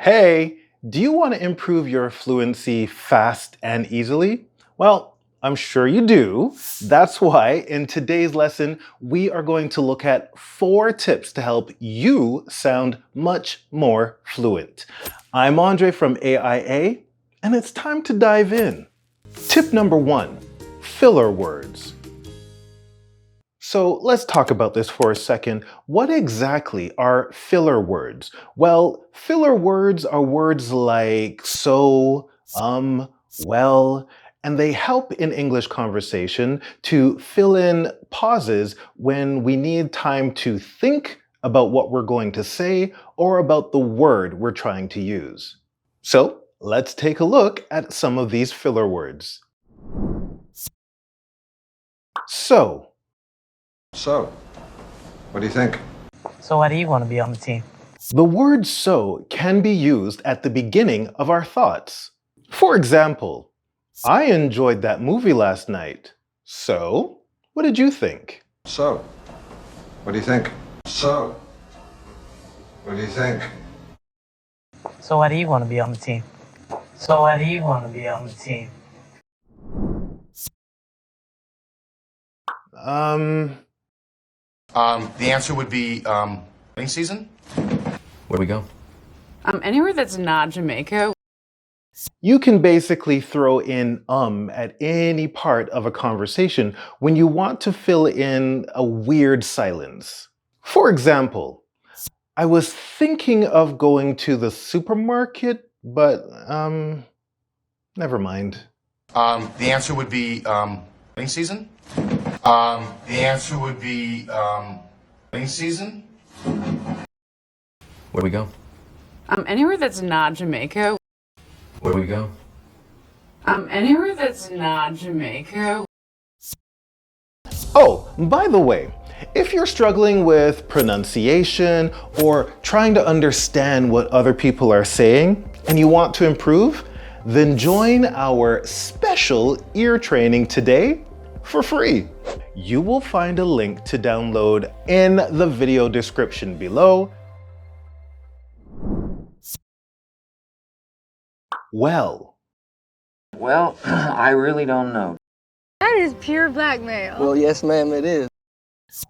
Hey, do you want to improve your fluency fast and easily? Well, I'm sure you do. That's why in today's lesson, we are going to look at 4 tips to help you sound much more fluent. I'm Andre from AIA, and it's time to dive in. Tip number 1, filler words. So let's talk about this for a second. What exactly are filler words? Well, filler words are words like so, well, and they help in English conversation to fill in pauses when we need time to think about what we're going to say or about the word we're trying to use. So let's take a look at some of these filler words. So, what do you think? So why do you want to be on the team? the word so can be used at the beginning of our thoughts. For example, I enjoyed that movie last night. So, what did you think? So, what do you think? So, what do you think? So why do you want to be on the team? So why do you want to be on the team? The answer would be, rainy season? Where we go? Anywhere that's not Jamaica. You can basically throw in at any part of a conversation when you want to fill in a weird silence. For example, I was thinking of going to the supermarket, but never mind. The answer would be, rainy season? The answer would be, rainy season? Where we go? Anywhere that's not Jamaica. Where we go? Anywhere that's not Jamaica. Oh, by the way, if you're struggling with pronunciation or trying to understand what other people are saying and you want to improve, then join our special ear training today for free. You will find a link to download in the video description below. Well, I really don't know. That is pure blackmail. Well, yes, ma'am, it is.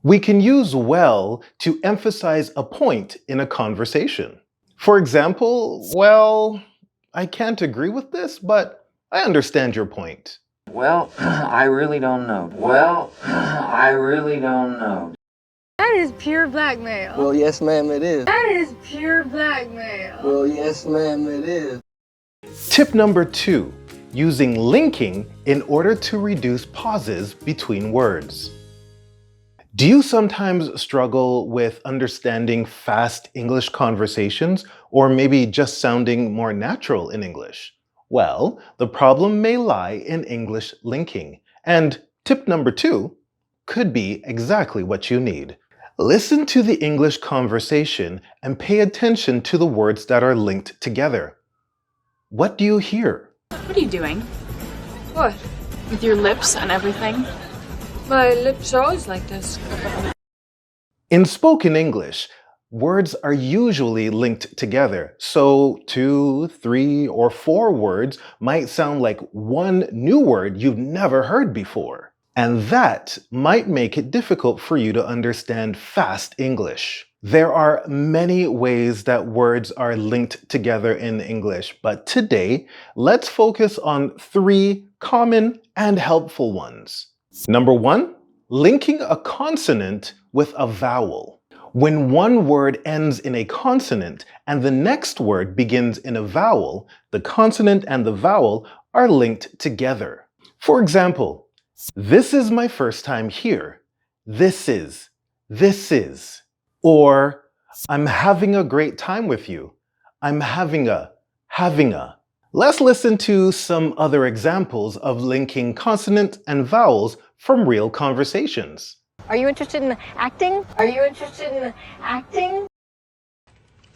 we can use well to emphasize a point in a conversation. For example, well, I can't agree with this, but I understand your point. Well, I really don't know. Well, I really don't know. That is pure blackmail. Well, yes, ma'am, it is. That is pure blackmail. Well, yes, ma'am, it is. Tip number 2, using linking in order to reduce pauses between words. Do you sometimes struggle with understanding fast English conversations or maybe just sounding more natural in English? Well, the problem may lie in English linking, and tip number 2 could be exactly what you need. Listen to the English conversation and pay attention to the words that are linked together. What do you hear? What are you doing? What? With your lips and everything? My lips are always like this. In spoken English, words are usually linked together, so 2, 3, or 4 words might sound like one new word you've never heard before. And that might make it difficult for you to understand fast English. There are many ways that words are linked together in English, but today, let's focus on 3 common and helpful ones. Number 1, linking a consonant with a vowel. When one word ends in a consonant and the next word begins in a vowel, the consonant and the vowel are linked together. For example, this is my first time here. This is. Or, I'm having a great time with you. I'm having a. Let's listen to some other examples of linking consonant and vowels from real conversations. Are you interested in acting? Are you interested in acting?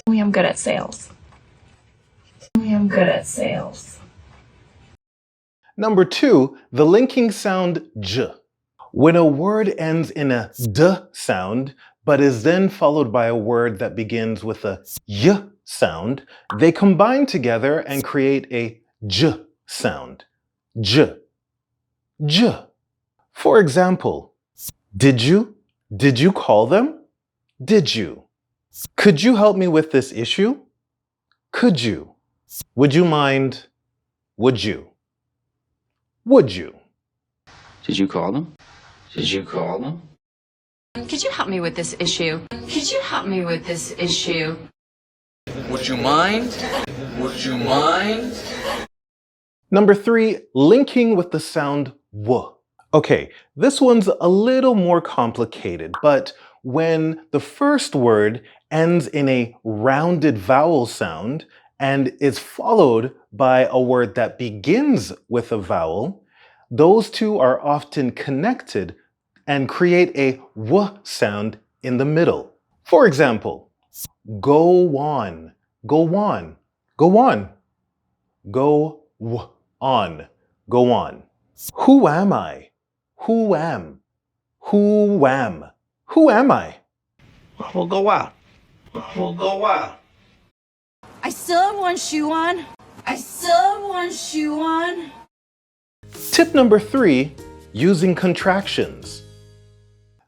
I'm good at sales. I'm good at sales. Number 2, the linking sound j. When a word ends in a d sound, but is then followed by a word that begins with a y sound, they combine together and create a j sound. J. J. For example, did you call them? Did you? Could you help me with this issue? Could you? Would you mind? Would you? Would you? Did you call them? Did you call them? Could you help me with this issue? Could you help me with this issue? Would you mind? Would you mind? Number 3, linking with the sound w. Okay, this one's a little more complicated, but when the first word ends in a rounded vowel sound and is followed by a word that begins with a vowel, those two are often connected and create a w sound in the middle. For example, go on, go on, go on, go on, go on. Who am I? Who am? Who am? Who am I? We'll go out. We'll go out. I still have one shoe on. I still have one shoe on. Tip number 3, using contractions.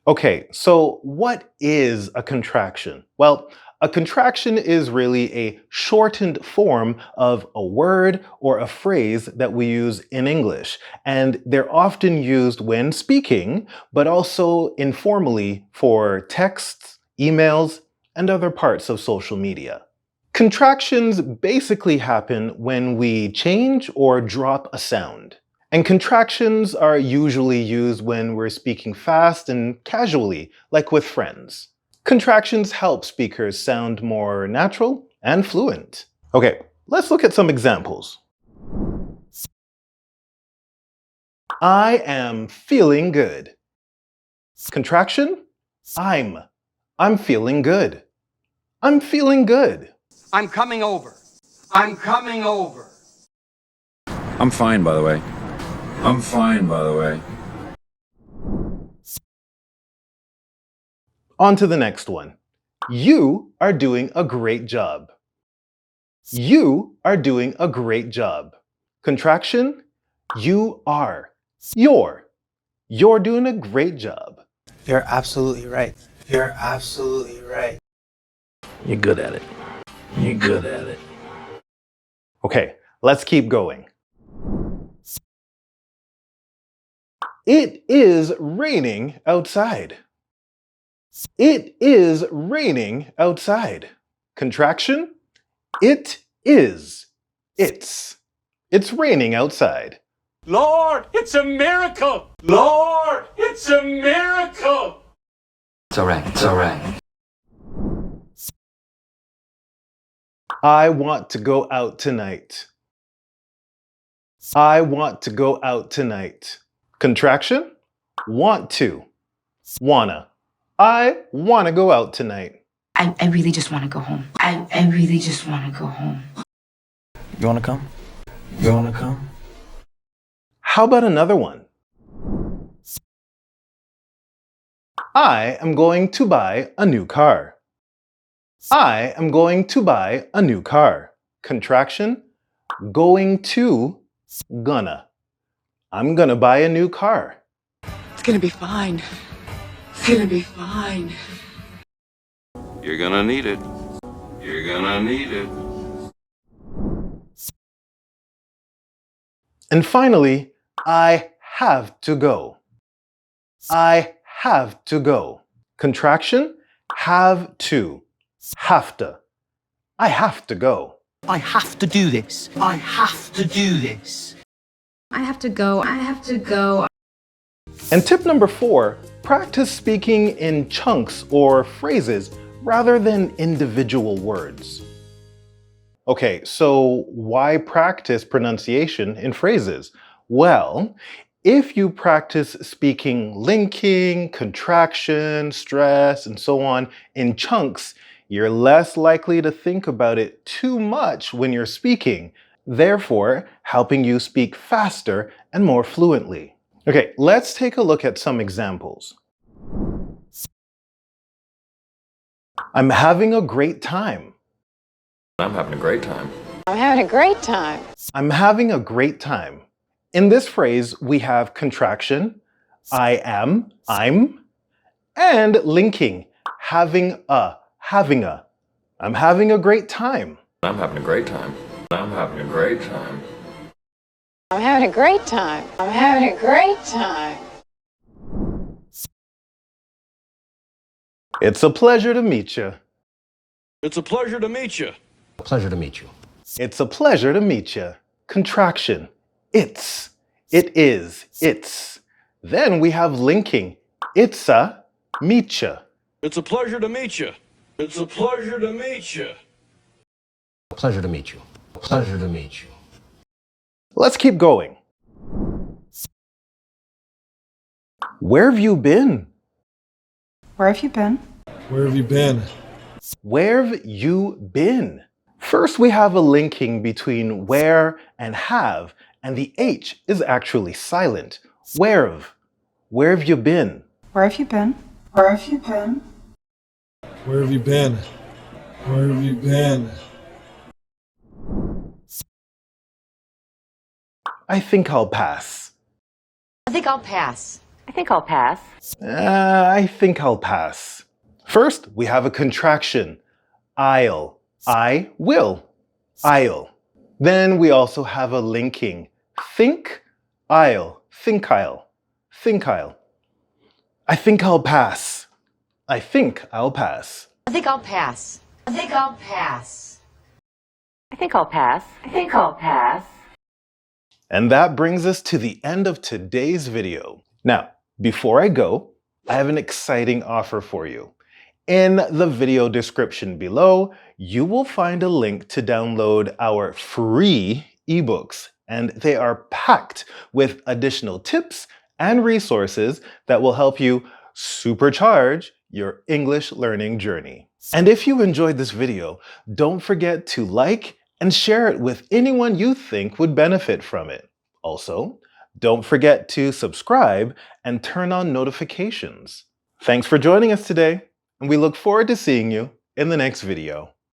Okay, so what is a contraction? Well, a contraction is really a shortened form of a word or a phrase that we use in English, and they're often used when speaking, but also informally for texts, emails, and other parts of social media. Contractions basically happen when we change or drop a sound. And contractions are usually used when we're speaking fast and casually, like with friends. Contractions help speakers sound more natural and fluent. Okay, let's look at some examples. I am feeling good. Contraction, I'm feeling good. I'm feeling good. I'm coming over. I'm coming over. I'm fine, by the way. I'm fine, by the way. On to the next one. You are doing a great job. You are doing a great job. Contraction, you are. You're doing a great job. You're absolutely right. You're absolutely right. You're good at it. You're good at it. Okay, let's keep going. It is raining outside. It is raining outside. Contraction, it is. It's raining outside. Lord, it's a miracle. Lord, it's a miracle. It's alright, it's alright. I want to go out tonight. I want to go out tonight. Contraction, want to. Wanna. I wanna go out tonight. I really just want to go home. I really just want to go home. You wanna come? You wanna come? How about another one? I am going to buy a new car. I am going to buy a new car. Contraction, going to, gonna. I'm gonna buy a new car. It's gonna be fine. It's gonna be fine. You're gonna need it. You're gonna need it. And finally, I have to go. I have to go. Contraction, have to. Have to. I have to go. I have to do this. I have to do this. I have to go. I have to go. And tip number 4, practice speaking in chunks or phrases rather than individual words. Okay, so why practice pronunciation in phrases? Well, if you practice speaking linking, contraction, stress, and so on in chunks, you're less likely to think about it too much when you're speaking, therefore helping you speak faster and more fluently. Okay, let's take a look at some examples. I'm having a great time. I'm having a great time. I'm having a great time. I'm having a great time. In this phrase, we have contraction, I am, I'm, and linking, having a. I'm having a great time. I'm having a great time. I'm having a great time. I'm having a great time. I'm having a great time. It's a pleasure to meet you. It's a pleasure to meet you. Pleasure to meet you. It's a pleasure to meet you. Contraction, it's, it is, it's. Then we have linking, it's a, meet ya. It's a pleasure to meet you. It's a pleasure to meet you. Pleasure to meet you. Pleasure to meet you. Let's keep going. Where have you been? Where have you been? Where have you been? Where have you been? First, we have a linking between where and have, and the H is actually silent. Where have you been? Where have you been? Where have you been? Where have you been? Where have you been? I think I'll pass. I think I'll pass. I think I'll pass. I think I'll pass. First, we have a contraction. I'll. I will. I'll. Then we also have a linking. Think, I'll. Think I'll. Think I'll. I think I'll pass. I think I'll pass. I think I'll pass. I think I'll pass. I think I'll pass. I think I'll pass. And that brings us to the end of today's video. Now, before I go, I have an exciting offer for you. In the video description below, you will find a link to download our free ebooks, and they are packed with additional tips and resources that will help you supercharge your English learning journey. And if you enjoyed this video, don't forget to like and share it with anyone you think would benefit from it. Also, don't forget to subscribe and turn on notifications. Thanks for joining us today, and we look forward to seeing you in the next video.